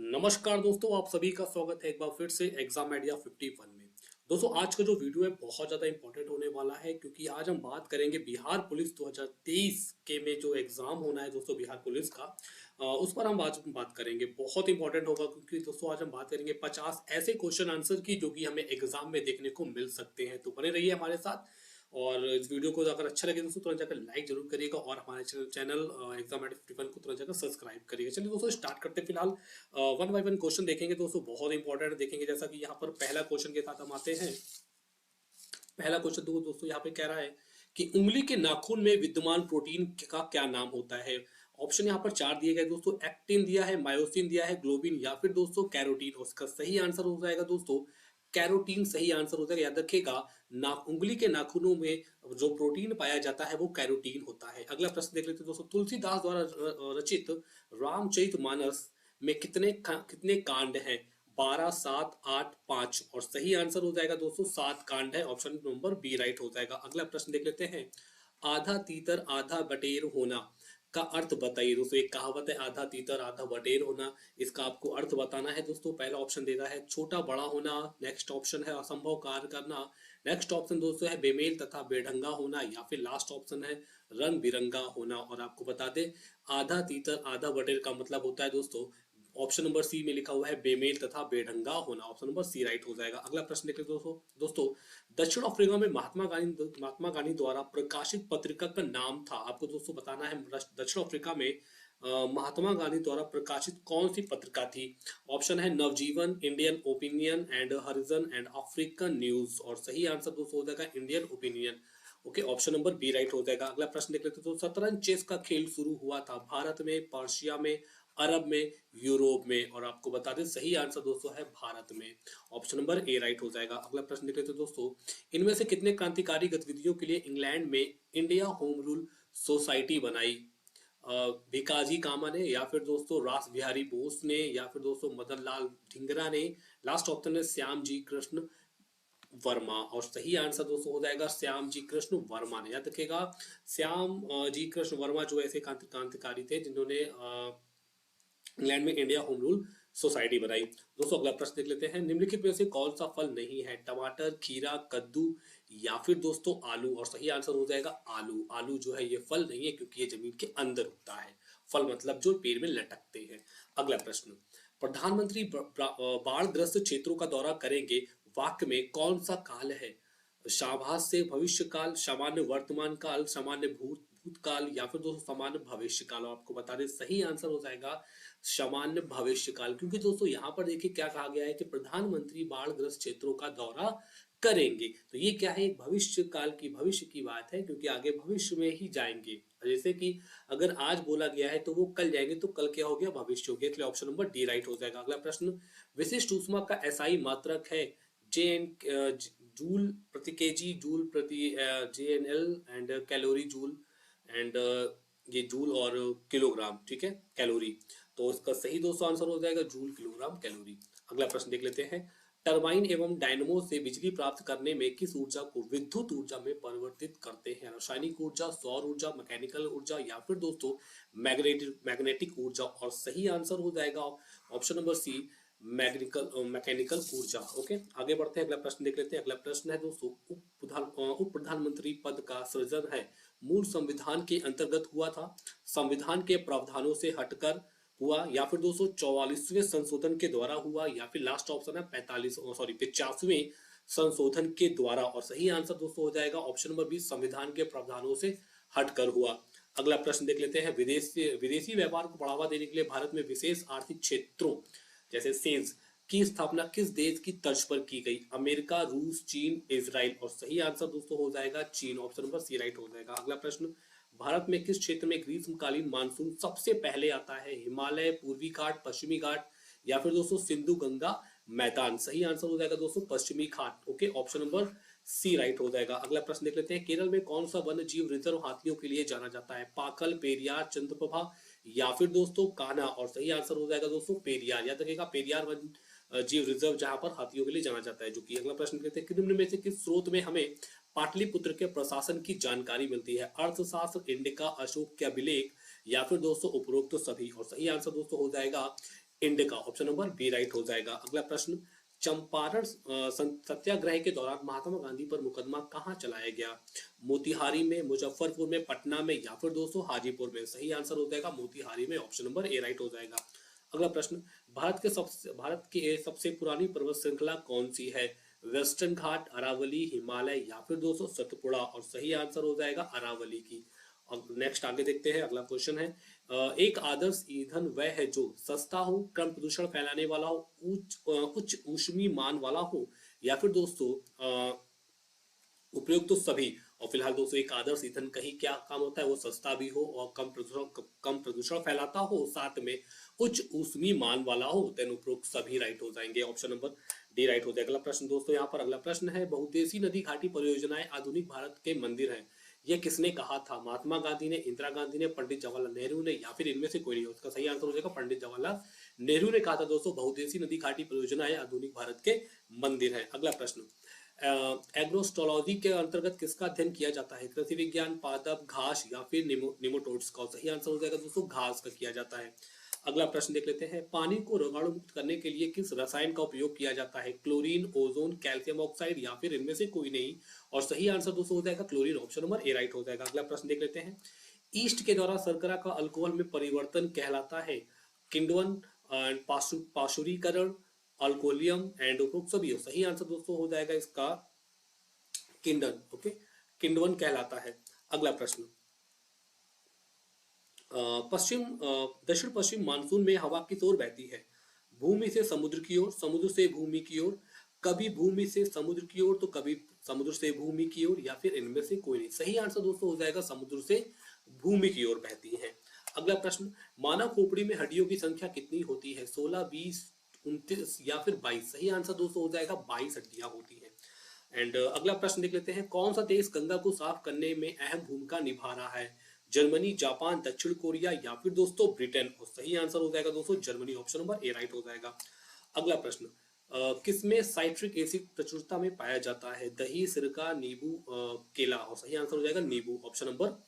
नमस्कार दोस्तों, आप सभी का स्वागत है एक बार फिर से एग्जाम आइडिया 51 में। दोस्तों, आज का जो वीडियो है बहुत ज़्यादा इंपॉर्टेंट होने वाला है क्योंकि आज हम बात करेंगे बिहार पुलिस 2023 के में जो एग्जाम होना है दोस्तों बिहार पुलिस का। उस पर हम आज बात करेंगे, बहुत इंपॉर्टेंट होगा क्योंकि दोस्तों आज हम बात करेंगे 50 ऐसे क्वेश्चन आंसर की जो कि हमें एग्जाम में देखने को मिल सकते हैं। तो बने रहिए हमारे साथ। और इस वीडियो को अगर अच्छा लगे दोस्तों तुरंत जाकर लाइक जरूर करिएगा और हमारे चैनल एग्जाम एट 51 को तुरंत जाकर सब्सक्राइब करिएगा। चलिए दोस्तों स्टार्ट करते हैं। फिलहाल वन बाय वन क्वेश्चन देखेंगे दोस्तों, बहुत इंपॉर्टेंट देखेंगे। जैसा कि यहाँ पर पहला क्वेश्चन के साथ हम आते हैं। पहला क्वेश्चन तो दोस्तों यहाँ पे कह रहा है कि उंगली के नाखून में विद्यमान प्रोटीन का क्या नाम होता है। ऑप्शन यहाँ पर चार दिए गए दोस्तों। एक्टिन दिया है, मायोसिन दिया है, ग्लोबिन या फिर दोस्तों कैरोटीन। उसका सही आंसर हो जाएगा दोस्तों कैरोटीन। सही आंसर हो जाएगा। याद रखिएगा, ना उंगली के नाखूनों में जो प्रोटीन पाया जाता है वो कैरोटीन होता है। अगला प्रश्न देख लेते हैं दोस्तों। तुलसीदास द्वारा रचित रामचरितमानस में कितने कांड हैं। 12, 7, 8, 5। और सही आंसर हो जाएगा दोस्तों 7 कांड है। ऑप्शन नंबर बी राइट हो जाएगा। अगला प्रश्न देख लेते हैं। आधा तीतर आधा बटेर होना का अर्थ बताइए दोस्तों। एक कहावत है, आधा तीतर आधा बटेर होना। इसका आपको अर्थ बताना है दोस्तों। पहला ऑप्शन दे रहा है छोटा बड़ा होना। नेक्स्ट ऑप्शन है असंभव कार्य करना। नेक्स्ट ऑप्शन दोस्तों है बेमेल तथा बेढंगा होना या फिर लास्ट ऑप्शन है रंग बिरंगा होना। और आपको बता दे आधा तीतर आधा बटेर का मतलब होता है दोस्तों, ऑप्शन नंबर सी में लिखा हुआ है बेमेल तथा बेढंगा होना। ऑप्शन नंबर सी राइट हो जाएगा। अगला प्रश्न देख लेते दोस्तों। दक्षिण अफ्रीका में महात्मा गांधी द्वारा प्रकाशित पत्रिका का नाम था। आपको दोस्तों बताना है दक्षिण अफ्रीका में महात्मा गांधी द्वारा प्रकाशित कौन सी पत्रिका थी। ऑप्शन है Navjivan, Indian opinion and Harijan and African news. और सही आंसर दोस्तों हो जाएगा Indian opinion. Okay, option number B right हो जाएगा। अगला प्रश्न देख लेते हैं। तो शतरंज चेस का खेल शुरू हुआ था भारत में, पर्शिया में, अरब में, यूरोप में। और आपको बता दें सही आंसर दोस्तों है भारत में। ऑप्शन नंबर ए राइट हो जाएगा। अगला प्रश्न देख लेते हैं दोस्तों। इनमें से कितने क्रांतिकारी गतिविधियों के लिए इंग्लैंड में इंडिया होम रूल सोसाइटी बनाई। भिकाजी कामा ने, या फिर दोस्तों रास बिहारी बोस ने, या फिर दोस्तों मदन लाल धिंगरा ने। लास्ट ऑप्शन है श्याम जी कृष्ण वर्मा। और सही आंसर दोस्तों हो जाएगा श्याम जी कृष्ण वर्मा ने। याद रखिएगा, श्याम जी कृष्ण वर्मा जो ऐसे क्रांतिकारी थे जिन्होंने इंग्लैंड में इंडिया होम रूल सोसाइटी बनाई। दोस्तों अगला प्रश्न देख लेते हैं। निम्नलिखित में से कौन सा फल नहीं है। टमाटर, खीरा, कद्दू या फिर दोस्तों आलू। और सही आंसर हो जाएगा आलू। आलू जो है ये फल नहीं है क्योंकि ये जमीन के अंदर उगता है। फल मतलब जो पेड़ में लटकते हैं। अगला प्रश्न। प्रधानमंत्री बाढ़ग्रस्त क्षेत्रों का दौरा करेंगे, वाक्य में कौन सा काल है। शाभास से भविष्य काल, सामान्य वर्तमान काल, सामान्य भूतकाल या फिर दोस्तों सामान्य भविष्य काल। आपको बता दें सही आंसर हो जाएगा सामान्य भविष्य काल। क्योंकि दोस्तों यहाँ पर देखिए क्या कहा गया है कि प्रधानमंत्री बाढ़ग्रस्त क्षेत्रों का दौरा करेंगे। तो ये क्या है, भविष्य काल की भविष्य की बात है क्योंकि आगे भविष्य में ही जाएंगे। जैसे कि अगर आज बोला गया है तो वो कल जाएंगे, तो कल क्या हो गया, भविष्य हो गया। इसलिए ऑप्शन नंबर डी राइट हो जाएगा। अगला प्रश्न। विशिष्ट ऊष्मा का एसआई मात्रक है जे एन जूल प्रति केजी, जूल प्रति JNL and calorie joule and ये जूल और किलोग्राम, ठीक है, कैलोरी। तो इसका सही दोस्तों आंसर हो जाएगा जूल किलोग्राम कैलोरी। अगला प्रश्न देख लेते हैं। टरबाइन एवं डायनमो से बिजली प्राप्त करने में किस ऊर्जा को विद्युत ऊर्जा में परिवर्तित करते हैं। रासायनिक ऊर्जा, सौर ऊर्जा, मैकेनिकल ऊर्जा या फिर दोस्तों मैग्नेटिक ऊर्जा। और सही आंसर हो जाएगा ऑप्शन नंबर सी मैकेनिकल ऊर्जा। ओके, आगे बढ़ते हैं। अगला प्रश्न देख लेते हैं। अगला प्रश्न है दोस्तों, उप प्रधानमंत्री पद का सृजन है मूल संविधान के अंतर्गत हुआ था, संविधान के प्रावधानों से हटकर हुआ, या फिर दोस्तों 44वें संशोधन के द्वारा हुआ, या फिर लास्ट ऑप्शन है 85वें संशोधन के द्वारा। और सही आंसर दोस्तों हो जाएगा ऑप्शन नंबर बी संविधान के प्रावधानों से हटकर हुआ। अगला प्रश्न देख लेते हैं। विदेशी व्यापार को बढ़ावा देने के लिए भारत में विशेष आर्थिक क्षेत्रों जैसे सेज की स्थापना किस देश की तर्ज पर की गई। अमेरिका, रूस, चीन, इजराइल। और सही आंसर दोस्तों हो जाएगा चीन। ऑप्शन नंबर सी राइट हो जाएगा। अगला प्रश्न। भारत में किस क्षेत्र में ग्रीष्मकालीन मानसून सबसे पहले आता है। हिमालय, पूर्वी घाट, पश्चिमी घाट या फिर दोस्तों सिंधु गंगा मैदान। सही आंसर हो जाएगा दोस्तों पश्चिमी घाट। Okay, option number C right हो जाएगा। अगला प्रश्न देख लेते हैं। केरल में कौन सा वन्य जीव रिजर्व हाथियों के लिए जाना जाता है। पाखल, पेरियार, चंद्रप्रभा या फिर दोस्तों कान्हा। और सही आंसर हो जाएगा दोस्तों पेरियार। याद रखिएगा पेरियार वन जीव रिजर्व जहां पर हाथियों के लिए जाना जाता है। जो कि अगला प्रश्न कहते हैं। निम्न में से किस स्रोत में हमें पाटलिपुत्र के प्रशासन की जानकारी मिलती है। अर्थशास्त्र, इंडिका, अशोक के अभिलेख या फिर दोस्तों उपरोक्त तो सभी। और सही आंसर दोस्तों हो जाएगा Indica, option number B right हो जाएगा। अगला प्रश्न, चंपारण सत्याग्रह के दौरान महात्मा गांधी पर मुकदमा कहाँ चलाया गया? मोतिहारी में, मुजफ्फरपुर में, पटना में या फिर दोस्तों हाजीपुर में? सही आंसर हो जाएगा मोतिहारी में, ऑप्शन नंबर ए राइट हो जाएगा। अगला प्रश्न, भारत की सबसे पुरानी पर्वत श्रृंखला कौन सी है? वेस्टर्न घाट, अरावली, हिमालय या फिर दोस्तों सतपुड़ा? और सही आंसर हो जाएगा अरावली की। और नेक्स्ट आगे देखते हैं, अगला क्वेश्चन है, एक आदर्श ईंधन वह है जो सस्ता हो, कम प्रदूषण फैलाने वाला हो, उच्च ऊष्मीय मान वाला हो या फिर दोस्तों उपयोग तो सभी। और फिलहाल दोस्तों एक आदर्श ईंधन का ही क्या काम होता है? वो सस्ता भी हो और कम प्रदूषण फैलाता हो, साथ में उच्च ऊष्मीय मान वाला हो, देन उपरोक्त सभी राइट हो जाएंगे, ऑप्शन नंबर डी राइट हो जाएगा। अगला प्रश्न दोस्तों, यहाँ पर अगला प्रश्न है, बहुउद्देशीय नदी घाटी परियोजनाएं आधुनिक भारत के मंदिर हैं, यह किसने कहा था? महात्मा गांधी ने, इंदिरा गांधी ने, पंडित जवाहरलाल नेहरू ने या फिर इनमें से कोई नहीं? उसका सही आंसर हो जाएगा पंडित जवाहरलाल नेहरू ने कहा था दोस्तों, बहुउद्देशीय नदी घाटी परियोजनाएं आधुनिक भारत के मंदिर हैं। अगला प्रश्न, एग्रोस्टोलॉजी के अंतर्गत किसका अध्ययन किया जाता है? कृषि विज्ञान, पादप, घास या फिर निमोटोड्स का? सही आंसर हो जाएगा दोस्तों घास का किया जाता है। अगला प्रश्न देख लेते हैं, पानी को रोगाणु मुक्त करने के लिए किस रसायन का उपयोग किया जाता है? क्लोरीन, ओजोन, कैल्शियम ऑक्साइड या फिर इनमें से कोई नहीं? और सही आंसर दोस्तों हो जाएगा chlorine, option number A right हो जाएगा। अगला प्रश्न देख लेते हैं, ईस्ट के द्वारा शर्करा का अल्कोहल में परिवर्तन कहलाता है? किण्वन, पाशुरीकरण, अल्कोहलियम एंड उपरोक्त सभी? सही आंसर दोस्तों हो जाएगा इसका किंडन, ओके, किण्वन कहलाता है। अगला प्रश्न, दक्षिण पश्चिम मानसून में हवा किस ओर बहती है? भूमि से समुद्र की ओर, समुद्र से भूमि की ओर, कभी भूमि से समुद्र की ओर तो कभी समुद्र से भूमि की ओर या फिर इनमें से कोई नहीं? सही आंसर दोस्तों हो जाएगा समुद्र से भूमि की ओर बहती है। अगला प्रश्न, मानव खोपड़ी में हड्डियों की संख्या कितनी होती है? 16, 20, 29 या फिर 22? सही आंसर दोस्तों हो जाएगा 22 हड्डियां होती है। एंड अगला प्रश्न देख लेते हैं, कौन सा देश गंगा को साफ करने में अहम भूमिका निभा रहा है? जर्मनी, जापान, दक्षिण कोरिया या फिर दोस्तों ब्रिटेन? और सही आंसर हो जाएगा दोस्तों Germany, option number A right हो जाएगा। अगला प्रश्न, किसमें साइट्रिक एसिड प्रचुरता में पाया जाता है? दही, सिरका, नींबू, केला? और सही आंसर हो जाएगा नींबू, ऑप्शन नंबर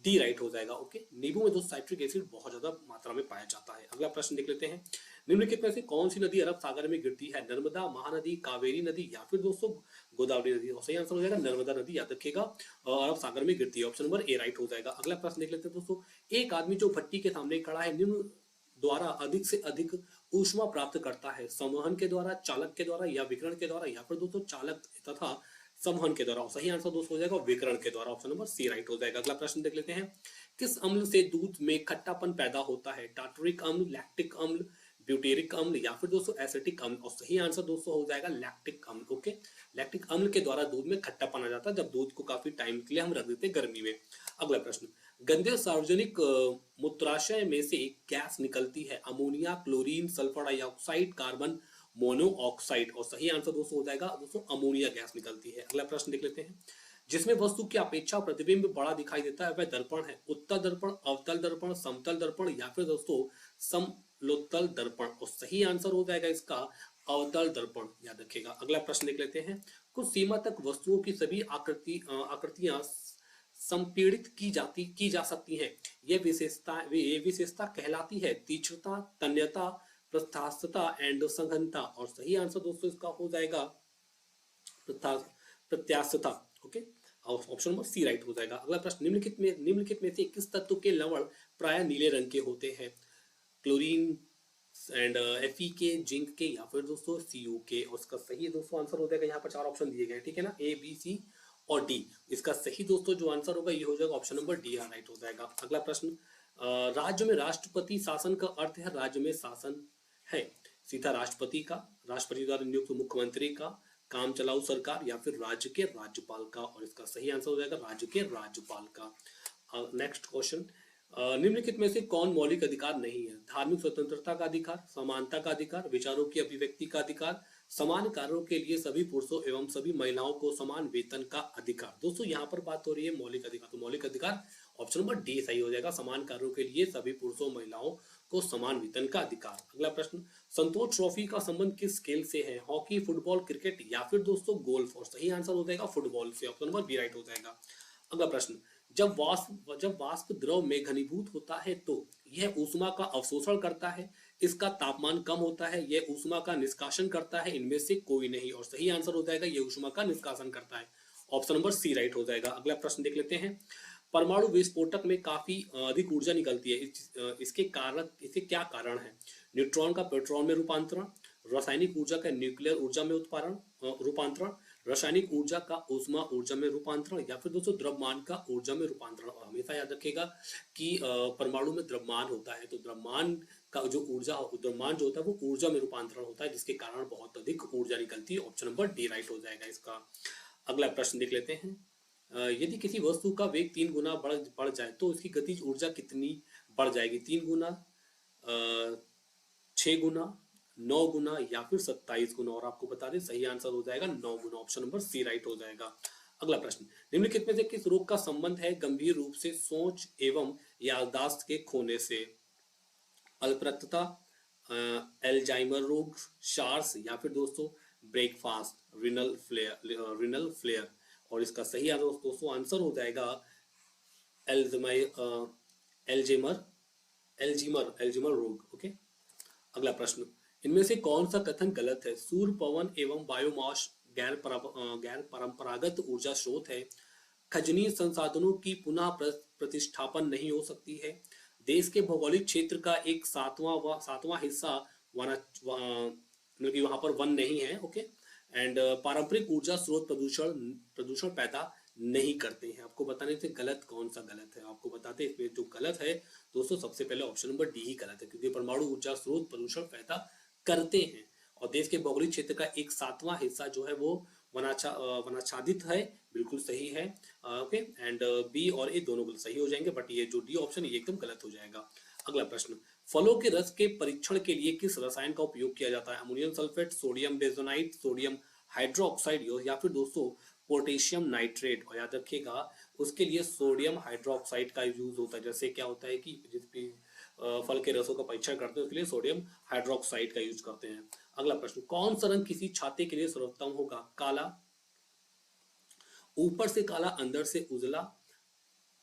डी राइट हो जाएगा। ओके, नींबू में जो साइट्रिक एसिड बहुत ज्यादा मात्रा में पाया जाता है। अगला प्रश्न देख लेते हैं, निम्नलिखित में से कौन सी नदी अरब सागर में गिरती है? नर्मदा, महानदी, कावेरी नदी या फिर दोस्तों गोदावरी नदी? और सही आंसर हो जाएगा नर्मदा नदी, याद रखिएगा, अरब सागर में गिरती है, ऑप्शन नंबर ए राइट हो जाएगा। अगला प्रश्न देख लेते हैं दोस्तों, एक आदमी जो भट्टी के सामने खड़ा है निम्न द्वारा अधिक से अधिक ऊष्मा प्राप्त करता है? संवहन के द्वारा, चालक के द्वारा या विकिरण के द्वारा या फिर दोस्तों चालक तथा संवहन के द्वारा? सही आंसर दोस्तों हो जाएगा विकिरण के द्वारा, ऑप्शन नंबर सी राइट हो जाएगा। अगला प्रश्न देख लेते हैं, किस अम्ल से दूध में खट्टापन पैदा होता है? टार्टरिक अम्ल, लैक्टिक अम्ल, ब्यूटेरिक अम्ल या फिर दोस्तों एसिटिक अम्ल? और सही आंसर दोस्तों हो जाएगा लैक्टिक अम्ल। ओके, लैक्टिक अम्ल के द्वारा दूध में खट्टापन आ जाता है जब दूध को काफी टाइम के लिए हम रख देते हैं गर्मी में। अगला प्रश्न, गंदे सार्वजनिक मूत्राशय में से गैस निकलती है? Ammonia, chlorine, sulphur dioxide, carbon monoxide? और सही आंसर दोस्तों हो जाएगा दोस्तों अमोनिया गैस निकलती है। अगला प्रश्न देख लेते हैं, जिसमें वस्तु की अपेक्षा प्रतिबिंब बड़ा दिखाई देता है वह दर्पण है? उत्तल दर्पण, अवतल दर्पण, समतल दर्पण या फिर दोस्तों समलोत्तल दर्पण? और सही आंसर हो जाएगा इसका अवतल दर्पण, याद रखिएगा। अगला प्रश्न देख लेते हैं, कुछ सीमा तक वस्तुओं की सभी आकृतियां संपीड़ित की जा सकती हैं, यह विशेषता कहलाती है तीक्ष्णता, तन्यता, प्रत्यास्थता एंड सघनता? और सही आंसर दोस्तों इसका हो जाएगा प्रत्यास्थता। Okay, option number C right हो जाएगा। अगला प्रश्न, निम्नलिखित में से किस तत्व के लवण प्राय नीले रंग के होते हैं? क्लोरीन एंड Fe के, जिंक के या फिर दोस्तों Cu के? और इसका सही दोस्तों आंसर हो जाएगा, यहाँ पर 4 ऑप्शन दिए गए, ठीक है ना, ए, बी, सी और डी। इसका सही दोस्तों जो आंसर होगा ये हो जाएगा ऑप्शन नंबर डी राइट हो जाएगा। अगला प्रश्न, राज्य में राष्ट्रपति शासन का अर्थ है राज्य में शासन है सीधा राष्ट्रपति का, राष्ट्रपति द्वारा नियुक्त मुख्यमंत्री का, काम चलाऊ सरकार या फिर राज्य के राज्यपाल का? और इसका सही आंसर हो जाएगा राज्य के राज्यपाल का। नेक्स्ट क्वेश्चन, निम्नलिखित में से कौन मौलिक अधिकार नहीं है? धार्मिक स्वतंत्रता का अधिकार, समानता का अधिकार, विचारों की अभिव्यक्ति का अधिकार, समान कार्यों के लिए सभी पुरुषों एवं सभी महिलाओं को समान वेतन का अधिकार? दोस्तों यहाँ पर बात हो रही है मौलिक अधिकार, तो मौलिक अधिकार ऑप्शन नंबर डी सही हो जाएगा, समान कार्यों के लिए सभी पुरुषों महिलाओं को समान वेतन का अधिकार। अगला प्रश्न, संतोष ट्रॉफी का संबंध किस खेल से है? हॉकी, फुटबॉल, क्रिकेट या फिर दोस्तों गोल्फ? और सही आंसर हो जाएगा फुटबॉल से, ऑप्शन नंबर बी राइट हो जाएगा। अगला प्रश्न, जब वाष्प द्रव में घनीभूत होता है तो यह ऊष्मा का अवशोषण करता है, इसका तापमान कम होता है, यह ऊष्मा का निष्कासन करता है, इनमें से कोई नहीं। और सही आंसर हो जाएगा ये ऊष्मा का निष्कासन करता है। ऑप्शन नंबर सी राइट हो जाएगा। अगला प्रश्न देख लेते हैं। परमाणु विस्फोटक में काफी अधिक ऊर्जा निकलती है, इसके क्या कारण है? न्यूट्रॉन का प्रोटॉन में रूपांतरण, रासायनिक ऊर्जा का न्यूक्लियर ऊर्जा में रूपांतरण, रासायनिक ऊर्जा का ऊष्मा ऊर्जा में रूपांतरण, या फिर दोस्तों द्रव्यमान का ऊर्जा में रूपांतरण। और हमेशा याद रखिएगा कि परमाणु में द्रव्यमान होता है, तो द्रव्यमान का जो द्रव्यमान जो होता है वो ऊर्जा में रूपांतरण होता है, जिसके कारण बहुत अधिक ऊर्जा निकलती है। ऑप्शन नंबर डी राइट हो जाएगा इसका। अगला प्रश्न देख लेते हैं। यदि किसी वस्तु का वेग 3 गुना बढ़ जाए तो उसकी गतिज ऊर्जा कितनी बढ़ जाएगी? 3 गुना, 6 गुना, 9 गुना, या फिर 27 गुना। और आपको बता दें सही आंसर हो जाएगा 9 गुना। ऑप्शन नंबर सी राइट हो जाएगा। अगला प्रश्न, निम्नलिखित में से किस रोग का संबंध है गंभीर रूप से सोच एवं याददाश्त के खोने से? अल्परक्तता, एल्जाइमर रोग, शार्स, या फिर दोस्तों ब्रेकफास्ट, रिनल फ्लेयर। और इसका सही आंसर दोस्तों आंसर हो जाएगा एल्जेमर एल्जीमर रोग। ओके। अगला प्रश्न, इनमें से कौन सा कथन गलत है? सूर्य, पवन एवं बायोमास गैर परंपरागत ऊर्जा स्रोत है। खनिज संसाधनों की पुनः प्रतिष्ठापन नहीं हो सकती है। देश के भौगोलिक क्षेत्र का एक सातवां हिस्सा मतलब कि वहां पर वन नहीं है। ओके। एंड पारंपरिक ऊर्जा स्रोत प्रदूषण पैदा नहीं करते हैं। आपको बताने से गलत कौन सा गलत है, आपको बताते हैं इसमें जो गलत है दोस्तों सबसे पहले ऑप्शन नंबर डी ही गलत है, क्योंकि परमाणु ऊर्जा स्रोत प्रदूषण पैदा करते हैं। और देश के भौगोलिक क्षेत्र का एक सातवां हिस्सा जो है वो वनाच्छादित है, बिल्कुल सही है। ओके। एंड बी और ए दोनों सही हो जाएंगे, बट ये जो डी ऑप्शन है ये एकदम गलत हो जाएगा। अगला प्रश्न, फलों के रस के परीक्षण के लिए किस रसायन का उपयोग किया जाता है? Ammonium sulphate, sodium बेंजोनाइट, sodium hydroxide, या फिर दोस्तों पोटेशियम नाइट्रेट। और याद रखिएगा उसके लिए सोडियम हाइड्रोक्साइड का यूज होता है। जैसे क्या होता है कि जिस भी फल के रसों का परीक्षण करते हैं उसके लिए सोडियम हाइड्रोक्साइड का यूज करते हैं। अगला प्रश्न, कौन सा रंग किसी छाते के लिए सर्वोत्तम होगा? काला, ऊपर से काला अंदर से उजला,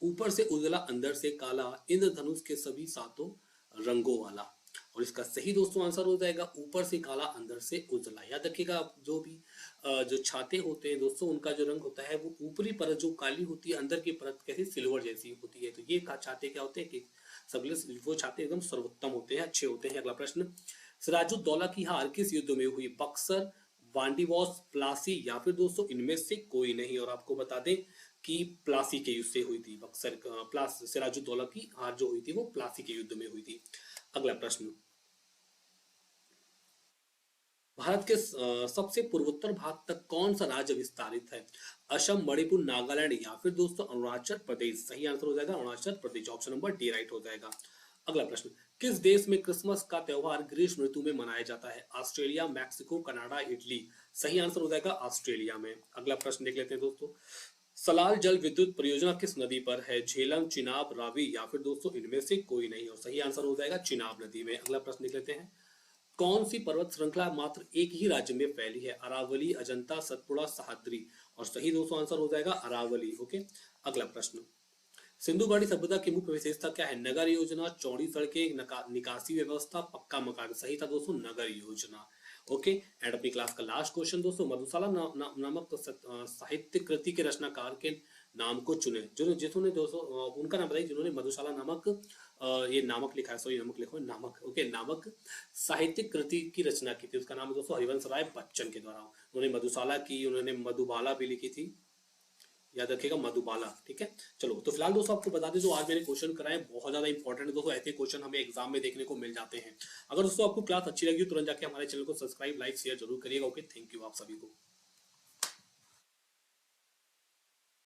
ऊपर से उजला अंदर से काला, इंद्रधनुष के सभी सातों रंगों वाला। और इसका सही दोस्तों आंसर हो जाएगा ऊपर से काला अंदर से उजला। याद रखिएगा जो भी जो छाते होते हैं दोस्तों उनका जो रंग होता है वो ऊपरी परत जो काली होती है, अंदर की परत कैसी सिल्वर जैसी होती है। तो ये छाते क्या होते हैं कि सगले वो छाते एकदम सर्वोत्तम होते हैं, अच्छे होते हैं। अगला प्रश्न, सिराजुद्दौला की हार किस युद्ध में हुई? बक्सर, वांडीवॉस, प्लासी, या फिर दोस्तों इनमें से कोई नहीं। और आपको बता दें कि प्लासी के युद्ध से हुई थी। सिराजुद्दौला की हार जो हुई थी वो प्लासी के युद्ध में हुई थी। अगला प्रश्न, भारत के सबसे पूर्वोत्तर भाग तक कौन सा राज्य विस्तारित है? असम, मणिपुर, नागालैंड, या फिर दोस्तों अरुणाचल प्रदेश। सही आंसर हो जाएगा Arunachal Pradesh. Option number D right हो जाएगा। अगला प्रश्न, किस देश में क्रिसमस का त्योहार ग्रीष्म ऋतु में मनाया जाता है? Australia, Mexico, Canada, Italy. सही आंसर हो जाएगा ऑस्ट्रेलिया में। अगला प्रश्न देख लेते हैं दोस्तों, सलाल जल विद्युत परियोजना किस नदी पर है? झेलम, चिनाब, रावी, या फिर दोस्तों इनमें से कोई नहीं। और सही आंसर हो जाएगा चिनाब नदी में। अगला प्रश्न देख लेते हैं, कौन सी पर्वत श्रृंखला मात्र एक ही राज्य में फैली है? अरावली, अजंता, सतपुड़ा, सह्याद्री। और सही दोस्तों आंसर हो जाएगा अरावली। ओके। अगला प्रश्न, सिंधु घाटी सभ्यता की मुख्य विशेषता क्या है? नगर योजना, चौड़ी सड़कें, निकासी व्यवस्था, पक्का मकान। सही था दोस्तों नगर योजना। ओके। एंड अपनी क्लास का लास्ट क्वेश्चन दोस्तों, मधुशाला नामक साहित्य कृति के रचनाकार के नाम को चुने। जिन्होंने दोस्तों उनका नाम बताइए जिन्होंने मधुशाला नामक ये नामक लिखा है, सॉरी नामक लिखो नामक। ओके। नामक साहित्यिक कृति की रचना की थी, उसका नाम है दोस्तों हरिवंश राय बच्चन के द्वारा। उन्होंने मधुशाला की, उन्होंने मधुबाला भी लिखी थी, याद रखिएगा मधुबाला। ठीक है। चलो तो फिलहाल दोस्तों आपको बता दें जो आज मैंने क्वेश्चन कराए बहुत ज्यादा इंपॉर्टेंट है दोस्तों, ऐसे क्वेश्चन हमें एग्जाम में देखने को मिल जाते हैं। अगर दोस्तों आपको क्लास अच्छी लगी तुरंत जाके हमारे चैनल को सब्सक्राइब, लाइक, शेयर जरूर करिएगा। ओके। थैंक यू आप सभी को।